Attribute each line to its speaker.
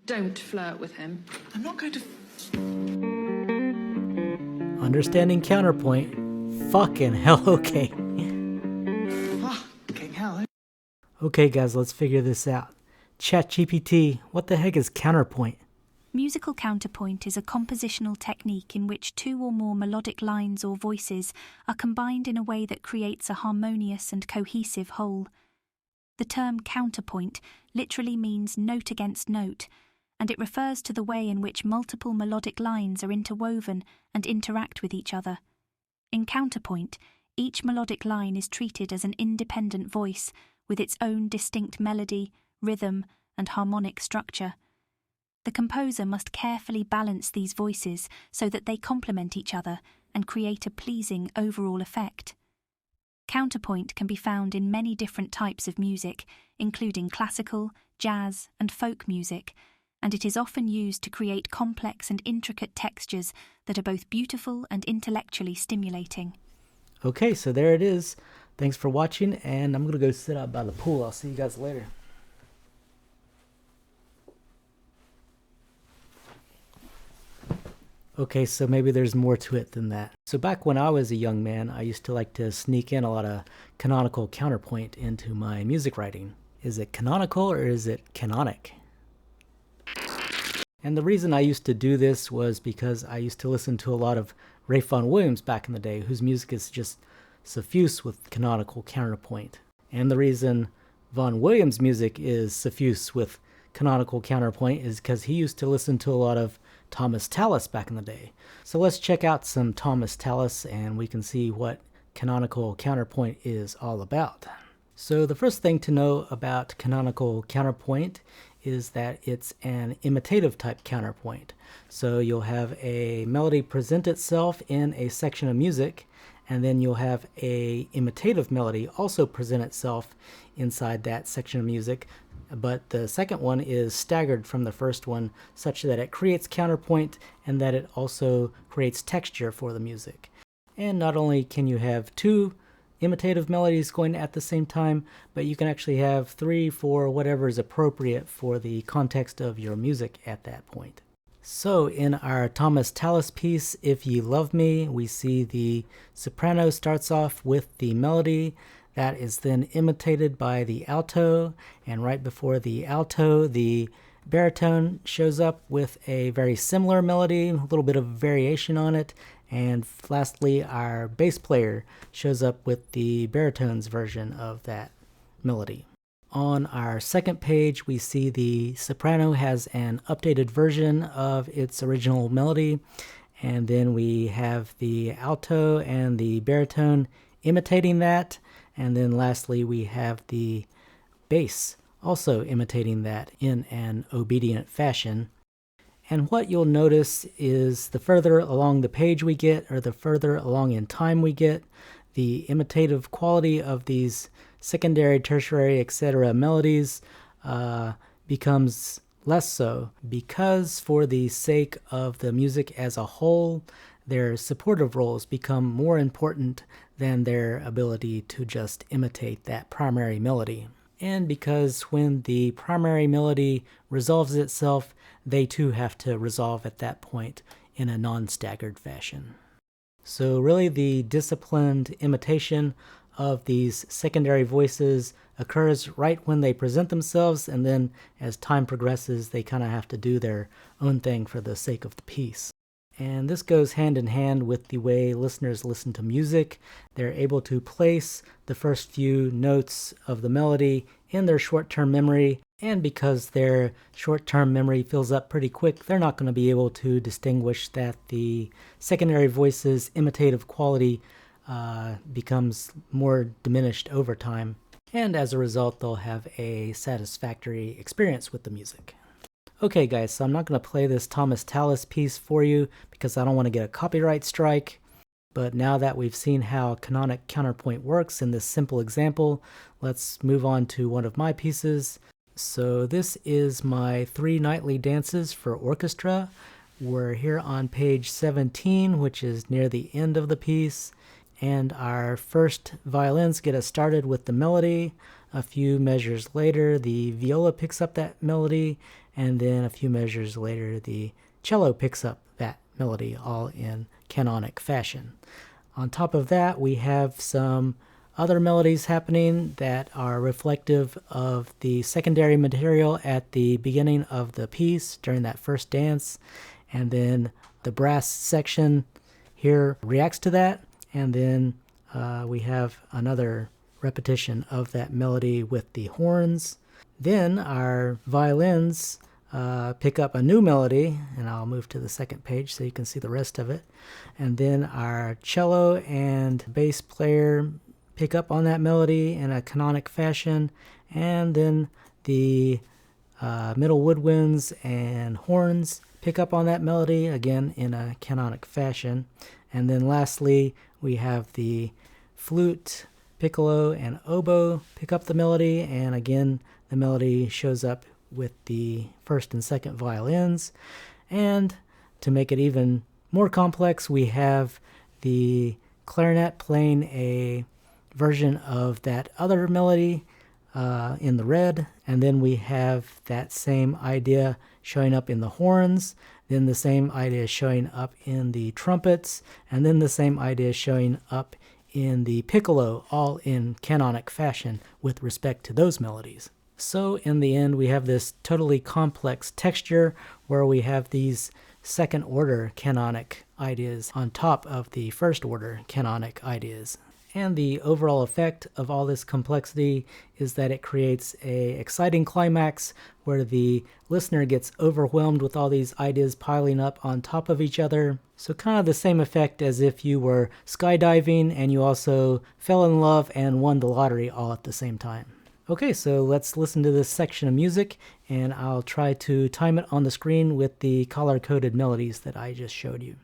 Speaker 1: Don't flirt with him.
Speaker 2: I'm not going to...
Speaker 3: Understanding counterpoint. Fucking hell, okay.
Speaker 2: Fucking hell, eh?
Speaker 3: Okay guys, let's figure this out. ChatGPT, what the heck is counterpoint?
Speaker 4: Musical counterpoint is a compositional technique in which two or more melodic lines or voices are combined in a way that creates a harmonious and cohesive whole. The term counterpoint literally means note against note, and it refers to the way in which multiple melodic lines are interwoven and interact with each other. In counterpoint, each melodic line is treated as an independent voice with its own distinct melody, rhythm, and harmonic structure. The composer must carefully balance these voices so that they complement each other and create a pleasing overall effect. Counterpoint can be found in many different types of music, including classical, jazz, and folk music, and it is often used to create complex and intricate textures that are both beautiful and intellectually stimulating.
Speaker 3: Okay, so there it is. Thanks for watching, and I'm going to go sit out by the pool. I'll see you guys later. Okay, so maybe there's more to it than that. So back when I was a young man, I used to like to sneak in a lot of canonical counterpoint into my music writing. Is it canonical or is it canonic? And the reason I used to do this was because I used to listen to a lot of Ralph Vaughan Williams back in the day, whose music is just suffused with canonical counterpoint. And the reason Vaughan Williams' music is suffused with canonical counterpoint is because he used to listen to a lot of Thomas Tallis back in the day. So let's check out some Thomas Tallis and we can see what canonical counterpoint is all about. So the first thing to know about canonical counterpoint is that it's an imitative type counterpoint. So you'll have a melody present itself in a section of music, and then you'll have a imitative melody also present itself inside that section of music, but the second one is staggered from the first one such that it creates counterpoint and that it also creates texture for the music. And not only can you have two imitative melodies going at the same time, but you can actually have 3, 4, whatever is appropriate for the context of your music at that point. So in our Thomas Tallis piece, If Ye Love Me, we see the soprano starts off with the melody that is then imitated by the alto, and right before the alto, the baritone shows up with a very similar melody, a little bit of variation on it, and lastly our bass player shows up with the baritone's version of that melody. On our second page we see the soprano has an updated version of its original melody, and then we have the alto and the baritone imitating that, and then lastly we have the bass also imitating that in an obedient fashion. And what you'll notice is the further along the page we get, or the further along in time we get, the imitative quality of these secondary, tertiary, etc. melodies becomes less so, because for the sake of the music as a whole, their supportive roles become more important than their ability to just imitate that primary melody. And because when the primary melody resolves itself, they too have to resolve at that point in a non-staggered fashion. So really the disciplined imitation of these secondary voices occurs right when they present themselves, and then as time progresses they kind of have to do their own thing for the sake of the piece. And this goes hand in hand with the way listeners listen to music. They're able to place the first few notes of the melody in their short-term memory, and because their short-term memory fills up pretty quick, they're not going to be able to distinguish that the secondary voice's imitative quality becomes more diminished over time, and as a result they'll have a satisfactory experience with the music. Okay guys, so I'm not going to play this Thomas Tallis piece for you because I don't want to get a copyright strike, but now that we've seen how canonic counterpoint works in this simple example, let's move on to one of my pieces. So this is my 3 nightly dances for orchestra. We're here on page 17, which is near the end of the piece, and our first violins get us started with the melody. A few measures later, the viola picks up that melody, and then a few measures later the cello picks up that melody all in canonic fashion. On top of that, we have some other melodies happening that are reflective of the secondary material at the beginning of the piece during that first dance, and then the brass section here reacts to that, and then we have another repetition of that melody with the horns. Then our violins pick up a new melody, and I'll move to the second page so you can see the rest of it. And then our cello and bass player pick up on that melody in a canonic fashion, and then the middle woodwinds and horns pick up on that melody again in a canonic fashion. And then lastly, we have the flute, piccolo, and oboe pick up the melody, and again the melody shows up with the first and second violins. And to make it even more complex, we have the clarinet playing a version of that other melody in the red, and then we have that same idea showing up in the horns, then the same idea showing up in the trumpets, and then the same idea showing up in the piccolo, all in canonic fashion with respect to those melodies. So in the end, we have this totally complex texture where we have these second order canonic ideas on top of the first order canonic ideas. And the overall effect of all this complexity is that it creates an exciting climax where the listener gets overwhelmed with all these ideas piling up on top of each other. So kind of the same effect as if you were skydiving and you also fell in love and won the lottery all at the same time. Okay, so let's listen to this section of music, and I'll try to time it on the screen with the color-coded melodies that I just showed you.